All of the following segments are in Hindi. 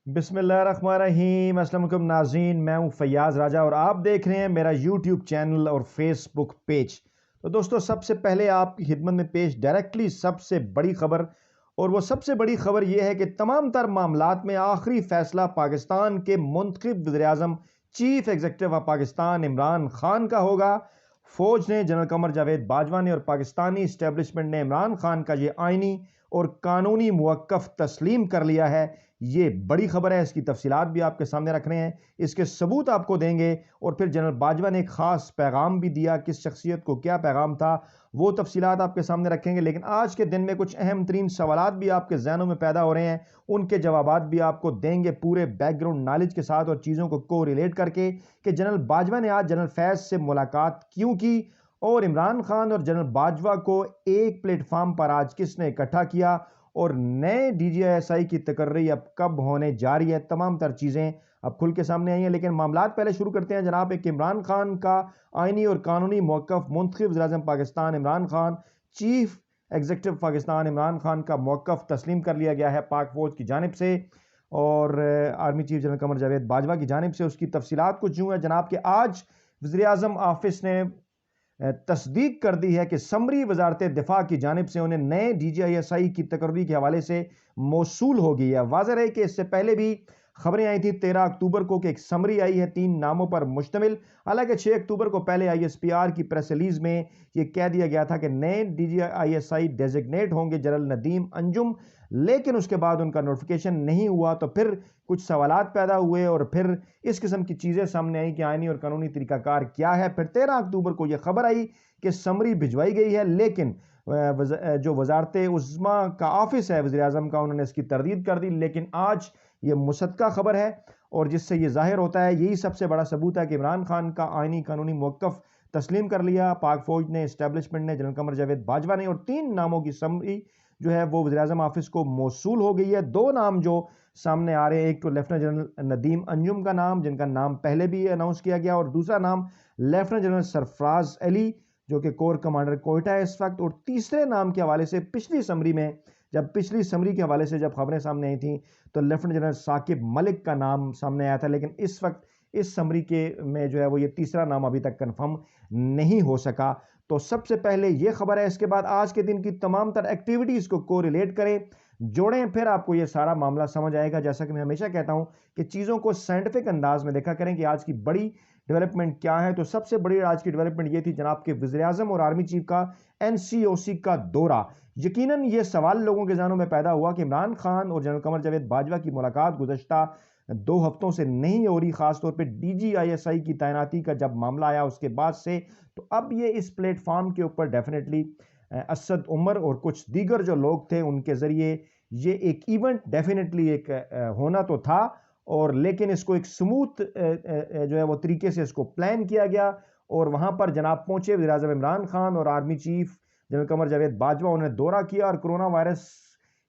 बिस्मिल्लाहिर्रहमानिर्रहीम। अस्सलाम वालेकुम नाज़रीन, मैं हूं फैयाज़ राजा और आप देख रहे हैं मेरा यूट्यूब चैनल और फेसबुक पेज। तो दोस्तों, सबसे पहले आपकी खिदमत में पेश डायरेक्टली सबसे बड़ी खबर। और वो सबसे बड़ी खबर यह है कि तमाम तर मामलात में आखिरी फैसला पाकिस्तान के मुंतखब वज़ीर-ए-आज़म chief executive of Pakistan Imran Khan का होगा। फौज ने जनरल कमर जावेद बाजवा ने और पाकिस्तानी इस्टेब्लिशमेंट ने इमरान खान का ये आईनी और कानूनी मुवक्कफ तस्लीम कर लिया है। ये बड़ी खबर है, इसकी तफसीलात भी आपके सामने रख रहे हैं, इसके सबूत आपको देंगे। और फिर जनरल बाजवा ने एक ख़ास पैगाम भी दिया, किस शख्सियत को क्या पैगाम था वो तफसीलात आपके सामने रखेंगे। लेकिन आज के दिन में कुछ अहम तरीन सवालात भी आपके जहनों में पैदा हो रहे हैं, उनके जवाबात भी आपको देंगे पूरे बैकग्राउंड नॉलेज के साथ और चीज़ों को रिलेट करके कि जनरल बाजवा ने आज जनरल फैज़ से मुलाकात क्यों की और इमरान खान और जनरल बाजवा को एक प्लेटफॉर्म पर आज किसने इकट्ठा किया और नए डीजीआईएसआई की तकर्री अब कब होने जा रही है। तमाम तर चीज़ें अब खुल के सामने आई हैं। लेकिन मामलात पहले शुरू करते हैं जनाब। एक इमरान खान का आइनी और कानूनी मौक़िफ़, मुंतखब वज़ीर-ए-आज़म पाकिस्तान इमरान खान, चीफ एग्जीक्यूटिव पाकिस्तान इमरान खान का मौक़िफ़ तस्लीम कर लिया गया है पाक फ़ौज की जानिब से और army chief general Qamar Javed Bajwa की जानिब से। उसकी तफसीलात कुछ यूँ है जनाब कि आज वज़ीर-ए-आज़म ऑफिस ने तस्दीक कर दी है कि समरी वजारत दिफा की जानिब से उन्हें नए डीजीआईएसआई की तकर्री के हवाले से मौसूल हो गई है। वाज़ेह है कि इससे पहले भी खबरें आई थी 13 अक्टूबर को कि एक समरी आई है 3 नामों पर मुश्तमिल। हालांकि 6 अक्टूबर को पहले आईएसपीआर की प्रेस रिलीज में यह कह दिया गया था कि नए डीजीआईएसआई डेजिग्नेट होंगे जनरल नदीम अंजुम, लेकिन उसके बाद उनका नोटिफिकेशन नहीं हुआ। तो फिर कुछ सवालात पैदा हुए और फिर इस किस्म की चीज़ें सामने आई कि आईनी और कानूनी तरीकाकार क्या है। फिर 13 अक्टूबर को यह खबर आई कि समरी भिजवाई गई है, लेकिन जो वजारत उज़्मा का ऑफिस है वज़ीर-ए-आज़म का, उन्होंने इसकी तरदीद कर दी। लेकिन आज ये मुसद्दका खबर है और जिससे ये जाहिर होता है, यही सबसे बड़ा सबूत है कि इमरान खान का आईनी कानूनी मौक़िफ़ तस्लीम कर लिया पाक फ़ौज ने, इस्टेब्लिशमेंट ने, जनरल कमर जावेद बाजवा ने और 3 नामों की समरी जो है वो वज़ीर-ए-आज़म ऑफिस को मौसूल हो गई है। 2 नाम जो सामने आ रहे हैं, एक तो लेफ्टिनेंट जनरल नदीम अंजुम का नाम, जिनका नाम पहले भी अनाउंस किया गया, और दूसरा नाम लेफ्टिनेंट जनरल सरफराज अली जो कि कोर कमांडर कोयटा है इस वक्त। और तीसरे नाम के हवाले से पिछली समरी के हवाले से जब खबरें सामने आई थी तो लेफ्टिनेंट जनरल साकिब मलिक का नाम सामने आया था, लेकिन इस वक्त इस समरी के में जो है वो ये तीसरा नाम अभी तक कंफर्म नहीं हो सका। तो सबसे पहले ये खबर है, इसके बाद आज के दिन की तमाम तर एक्टिविटीज़ को रिलेट करें, जोड़ें, फिर आपको ये सारा मामला समझ आएगा। जैसा कि मैं हमेशा कहता हूं कि चीज़ों को साइंटिफिक अंदाज में देखा करें कि आज की बड़ी डेवलपमेंट क्या है। तो सबसे बड़ी आज की डेवलपमेंट ये थी जनाब के वज़ीर-ए-आज़म और आर्मी चीफ का एनसीओसी का दौरा। यकीनन ये सवाल लोगों के जहनों में पैदा हुआ कि इमरान खान और जनरल कमर जावेद बाजवा की मुलाकात गुज़श्ता 2 हफ्तों से नहीं हो रही, खासतौर पर डीजीआईएसआई की तैनाती का जब मामला आया उसके बाद से। तो अब ये इस प्लेटफॉर्म के ऊपर डेफिनेटली असद उमर और कुछ दीगर जो लोग थे उनके ज़रिए ये एक इवेंट डेफिनेटली एक होना तो था, और लेकिन इसको एक स्मूथ जो है वो तरीके से इसको प्लान किया गया। और वहाँ पर जनाब पहुँचे वज़ीर-ए-आज़म इमरान खान और army chief general Qamar Javed Bajwa, उन्होंने दौरा किया और कोरोना वायरस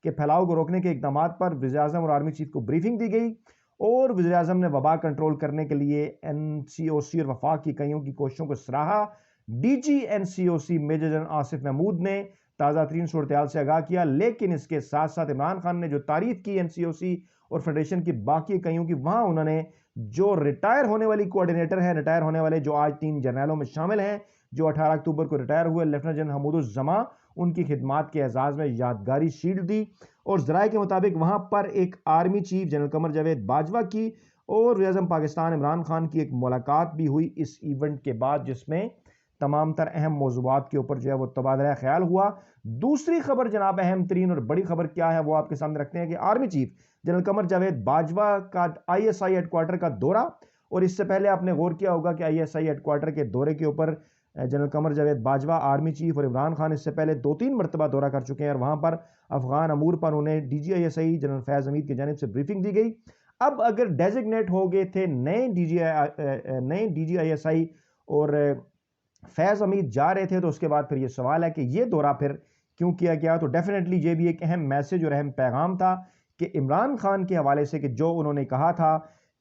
के फैलाव को रोकने के इकदाम पर वज़ीर-ए-आज़म और आर्मी चीफ को ब्रीफिंग दी गई। और वज़ीर-ए-आज़म ने वबा कंट्रोल करने के लिए एनसीओसी और वफाक की इकाइयों की कोशिशों को सराहा। DG NCOC major general Asif Mahmood ने ताज़ा तरीन सूरत से आगाह किया, लेकिन इसके साथ साथ इमरान खान ने जो तारीफ की एनसीओसी और फेडरेशन की बाकी इकाइयों की, वहां उन्होंने जो रिटायर होने वाली कोऑर्डिनेटर है, रिटायर होने वाले जो आज 3 जर्नलों में शामिल हैं जो 18 अक्टूबर को रिटायर हुए, लेफ्टिनेंट जनरल हमूदुज़्ज़मा, उनकी खिदमात के एजाज़ में यादगारी शील्ड दी। और ज़राए के मुताबिक वहां पर एक army chief general Qamar Javed Bajwa की और वज़ीर-ए-आज़म पाकिस्तान इमरान खान की एक मुलाकात भी हुई इस इवेंट के बाद, जिसमें तमाम तर अहम मौज़ूआत के ऊपर जो है वो तबादला ख्याल हुआ। दूसरी खबर जनाब, अहम तरीन और बड़ी खबर क्या है वो आपके सामने रखते हैं कि army chief general Qamar Javed Bajwa का आईएसआई हेडक्वार्टर का दौरा। और इससे पहले आपने गौर किया होगा कि आईएसआई हेडक्वार्टर के दौरे के ऊपर general Qamar Javed Bajwa, army chief और इमरान खान इससे पहले 2-3 मरतबा दौरा कर चुके हैं और वहां पर अफगान अमूर पर उन्हें डीजीआईएसआई जनरल फैज हमीद की जानिब से ब्रीफिंग दी गई। अब अगर डेजिग्नेट हो गए थे नए डीजीआईएसआई और फैज़ हमीद जा रहे थे, तो उसके बाद फिर ये सवाल है कि ये दौरा फिर क्यों किया गया। तो डेफिनेटली ये भी एक अहम मैसेज और अहम पैगाम था कि इमरान खान के हवाले से कि जो उन्होंने कहा था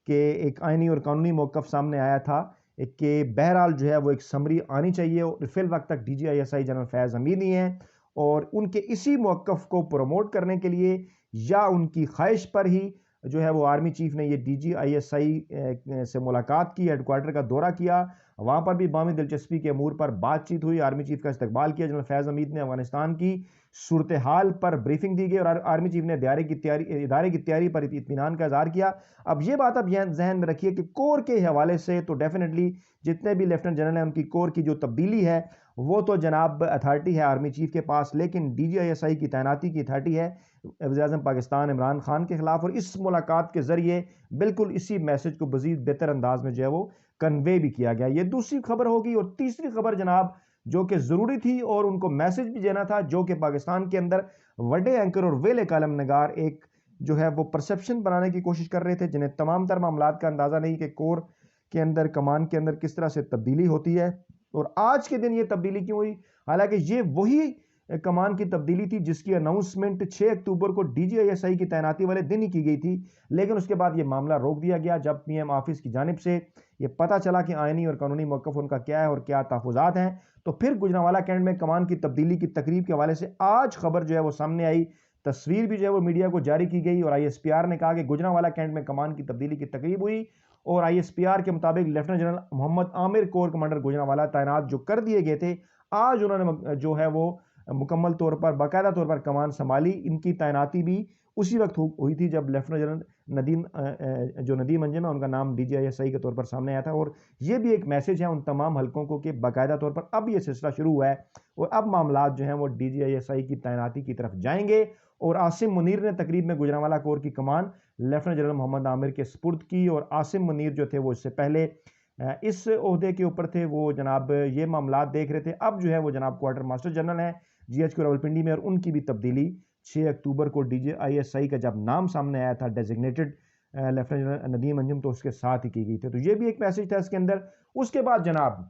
कि एक आइनी और कानूनी मौक़िफ़ सामने आया था कि बहरहाल जो है वो एक समरी आनी चाहिए, और फिल वक्त तक डीजीआईएसआई जनरल फैज़ हमीद ही हैं, और उनके इसी मौक़िफ़ को प्रमोट करने के लिए या उनकी ख्वाहिश पर ही जो है वो आर्मी चीफ ने ये DGISI से मुलाकात की, हेडक्वार्टर का दौरा किया, वहाँ पर भी बामी दिलचस्पी के अमूर पर बातचीत हुई, आर्मी चीफ का इस्तकबाल किया। जनरल फैज़ हमीद ने अफगानिस्तान की सूरत हाल पर ब्रीफिंग दी गई और आर्मी चीफ ने इदारे की तैयारी पर इत्मीनान का इजहार किया। अब ये बात आप जहन में रखिए कि कोर के हवाले से तो डेफिनेटली जितने भी लेफ्टिनेंट जनरल हैं उनकी कोर की जो तब्दीली है वो तो जनाब अथॉरिटी है आर्मी चीफ के पास, लेकिन DGISI की तैनाती की अथॉरिटी है वज़ीर-ए-आज़म पाकिस्तान इमरान खान के खिलाफ। और इस मुलाकात के जरिए बिल्कुल इसी मैसेज को मजीद बेहतर अंदाज में जो है वो कन्वे भी किया गया। ये दूसरी खबर होगी। और तीसरी खबर जनाब जो कि ज़रूरी थी और उनको मैसेज भी देना था, जो कि पाकिस्तान के अंदर बड़े एंकर और वेले कालम नगार एक जो है वो परसेप्शन बनाने की कोशिश कर रहे थे, जिन्हें तमाम तर मामलात का अंदाज़ा नहीं कि कोर के अंदर, कमान के अंदर किस तरह से तब्दीली होती है और आज के दिन ये तब्दीली क्यों हुई। हालांकि ये वही कमान की तब्दीली थी जिसकी अनाउंसमेंट 6 अक्टूबर को DGISI की तैनाती वाले दिन ही की गई थी, लेकिन उसके बाद ये मामला रोक दिया गया जब PM ऑफिस की जानिब से ये पता चला कि आईनी और कानूनी मौक़िफ़ उनका क्या है और क्या तहफ़्फ़ुज़ात हैं। तो फिर गुजरांवाला कैंट में कमान की तब्दीली की तकरीब के हवाले से आज खबर जो है वो सामने आई, तस्वीर भी जो है वो मीडिया को जारी की गई और ISPR ने कहा कि गुजरांवाला कैंट में कमान की तब्दीली की तकरीब हुई और ISPR के मुताबिक lieutenant general Mohammad Amir corps commander Gujranwala तैनात जो कर दिए गए थे, आज उन्होंने जो है वो मुकम्मल तौर पर बाकायदा तौर पर कमान संभाली। इनकी तैनाती भी उसी वक्त हुई थी जब लेफ्टिनेंट जनरल नदीम अंजुम है उनका नाम DGISI के तौर पर सामने आया था। और ये भी एक मैसेज है उन तमाम हलकों को कि बाकायदा तौर पर अब ये सिलसिला शुरू हुआ है और अब मामलात जो हैं वो DGISI की तैनाती की तरफ जाएंगे। और आसिम मुनीर ने तकरीब में गुजरांवाला कोर की कमान लेफ्टिनेंट जनरल मोहम्मद आमिर के स्पुर्द की। और आसिम मुनीर जो थे वो इससे पहले इस ओहदे के ऊपर थे, वो जनाब ये मामलात देख रहे थे। अब जो है वो जनाब क्वार्टर मास्टर जनरल हैं GHQ रावलपिंडी में और उनकी भी तब्दीली 6 अक्टूबर को DGISI का जब नाम सामने आया था designated lieutenant general Nadeem Anjum, तो उसके साथ ही की गई थी। तो ये भी एक मैसेज था इसके अंदर। उसके बाद जनाब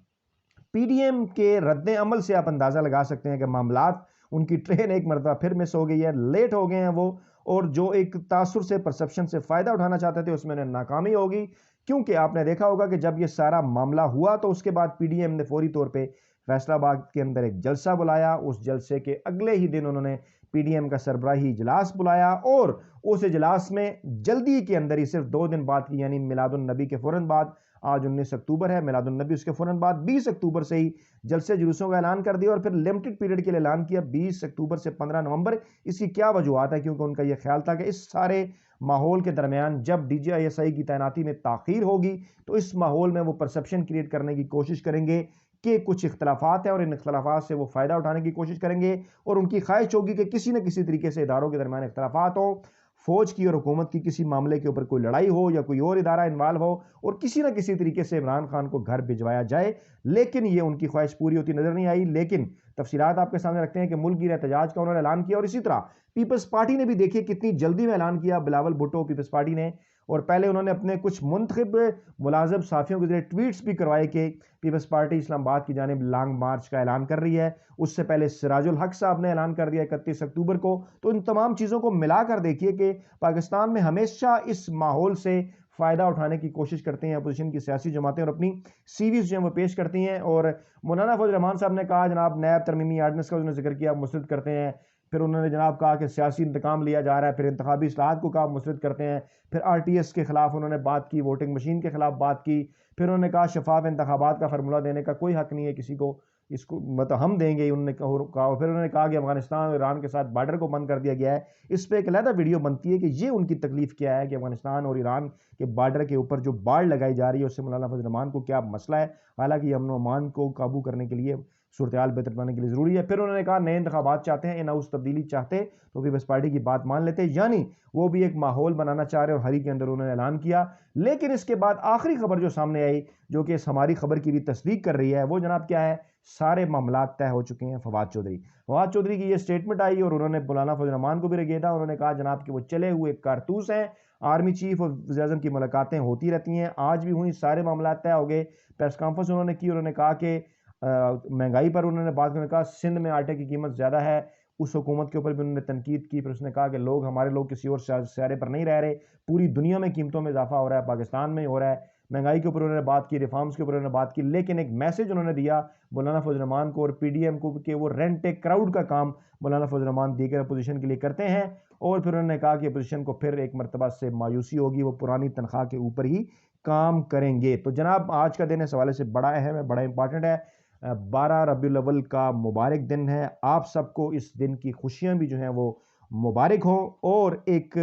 PDM के रद्द अमल से आप अंदाज़ा लगा सकते हैं कि मामलात, उनकी ट्रेन एक मरतबा फिर मिस हो गई है, लेट हो गए हैं वो, और जो एक तासुर से, परसेप्शन से फ़ायदा उठाना चाहते थे उसमें नाकामी होगी। क्योंकि आपने देखा होगा कि जब ये सारा मामला हुआ तो उसके बाद PDM ने फौरी तौर पे फैसलाबाद के अंदर एक जलसा बुलाया। उस जलसे के अगले ही दिन उन्होंने PDM का सरबराही इजलास बुलाया और उस इजलास में जल्दी के अंदर ही, सिर्फ 2 दिन बाद की, यानी मिलादुन नबी के फ़ौरन बाद, आज 19 अक्टूबर है, मिलादुन नबी उसके फ़ौरन बाद 20 अक्टूबर से ही जलसे जुलूसों का ऐलान कर दिया और फिर लिमिटेड पीरियड के लिए ऐलान किया 20 अक्टूबर से 15 नवंबर। इसकी क्या वजूहत है? क्योंकि उनका यह ख्याल था कि इस सारे माहौल के दरमियान जब DGISI की तैनाती में ताख़ीर होगी तो इस माहौल में वो परसेप्शन क्रिएट करने की कोशिश करेंगे कि कुछ इख्तलाफात हैं और इन इख्तलाफात से वो फ़ायदा उठाने की कोशिश करेंगे और उनकी ख्वाहिश होगी कि किसी न किसी तरीके से इदारों के दरमियान इख्तलाफात हो, फौज की और हुकूमत की किसी मामले के ऊपर कोई लड़ाई हो या कोई और इदारा इन्वॉल्व हो और किसी न किसी तरीके से इमरान खान को घर भिजवाया जाए। लेकिन ये उनकी ख्वाहिश पूरी होती नजर नहीं आई। लेकिन तफसीलात आपके सामने रखते हैं कि मुल्क गिर एहतजाज का उन्होंने ऐलान किया और इसी तरह पीपल्स पार्टी ने भी, देखिए कितनी जल्दी में ऐलान किया बिलावल भुट्टो पीपल्स पार्टी ने, और पहले उन्होंने अपने कुछ मुंतखब मुलाजिम साथियों के जरिए ट्वीट्स भी करवाए कि पीपल्स पार्टी इस्लामाबाद की जानिब लॉन्ग मार्च का ऐलान कर रही है। उससे पहले सिराजुल हक साहब ने ऐलान कर दिया 31 अक्टूबर को। तो इन तमाम चीज़ों को मिलाकर देखिए कि पाकिस्तान में हमेशा इस माहौल से फ़ायदा उठाने की कोशिश करते हैं अपोजिशन की सियासी जमातें और अपनी सीवीज जो है वो पेश करती हैं। और मौलाना फजल रहमान साहब ने कहा, जनाब नैब तरमीमी आर्डनेंस का उन्होंने जिक्र किया, मुस्तरद करते हैं। फिर उन्होंने जनाब कहा कि सियासी इंतकाम लिया जा रहा है, फिर इंतखाबी इस्लाहात को कहा मुस्तरद करते हैं। फिर RTS के खिलाफ उन्होंने बात की, वोटिंग मशीन के खिलाफ बात की। फिर उन्होंने कहा शफाफ इंतखाबात का फार्मूला देने का कोई हक नहीं है किसी को, इसको मतलब हम देंगे, उन्होंने कहा। फिर उन्होंने कहा कि अफगानिस्तान और ईरान के साथ बॉर्डर को बंद कर दिया गया है। इस पर एक अलहदा वीडियो बनती है कि ये उनकी तकलीफ क्या है कि अफगानिस्तान और ईरान के बॉर्डर के ऊपर जो बाड़ लगाई जा रही है उससे मौलाना फजल रहमान को क्या मसला है। हालांकि अमन व अमान को काबू करने के लिए, सूरत हाल बेहतर बनाने के लिए ज़रूरी है। फिर उन्होंने कहा नए इंतखाबात चाहते हैं, इन हाउस तब्दीली चाहते तो पीपल्स पार्टी की बात मान लेते, यानी वो भी एक माहौल बनाना चाह रहे और हरी के अंदर उन्होंने ऐलान किया। लेकिन इसके बाद आखिरी खबर जो सामने आई, जो कि इस हमारी खबर की भी तस्दीक कर रही है, वो जनाब क्या है, सारे मामला तय हो चुके हैं। फवाद चौधरी की ये स्टेटमेंट आई और उन्होंने मौलाना फजल रहमान को भी रगेदा। उन्होंने कहा जनाब कि वो चले हुए कारतूस हैं, आर्मी चीफ और वज़ीर-ए-आज़म की मुलाकातें होती रहती हैं, आज भी हुई, सारे मामला तय हो गए। प्रेस कॉन्फ्रेंस उन्होंने की, उन्होंने कहा कि महंगाई पर उन्होंने बात करने कहा, सिंध में आटे की कीमत ज़्यादा है, उस हुकूमत के ऊपर भी उन्होंने तनकीद की। फिर उसने कहा कि हमारे लोग किसी और सियारे पर नहीं रह रहे, पूरी दुनिया में कीमतों में इजाफा हो रहा है, पाकिस्तान में हो रहा है, महंगाई के ऊपर उन्होंने बात की, रिफॉर्म्स के ऊपर उन्होंने बात की, लेकिन एक मैसेज उन्होंने दिया मौलाना फजल रहमान को और पीडीएम को कि वो रेंट ए क्राउड का काम मौलाना फजल रहमान दीगर अपोजिशन के लिए करते हैं। और फिर उन्होंने कहा कि अपोजिशन को फिर एक मरतबा से मायूसी होगी, वो पुरानी तनख्वाह के ऊपर ही काम करेंगे। तो जनाब आज का दिन इस हवाले से बड़ा अहम है, बड़ा इंपॉर्टेंट है। 12 रबीउल अव्वल का मुबारक दिन है। आप सबको इस दिन की खुशियां भी जो हैं वो मुबारक हो, और एक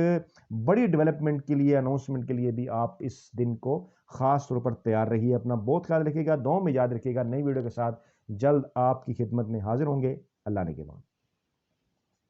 बड़ी डेवलपमेंट के लिए, अनाउंसमेंट के लिए भी आप इस दिन को ख़ास तौर पर तैयार रहिए। अपना बहुत ख्याल रखिएगा, दुआ में याद रखिएगा। नई वीडियो के साथ जल्द आपकी खिदमत में हाजिर होंगे। अल्लाह ने के बाद।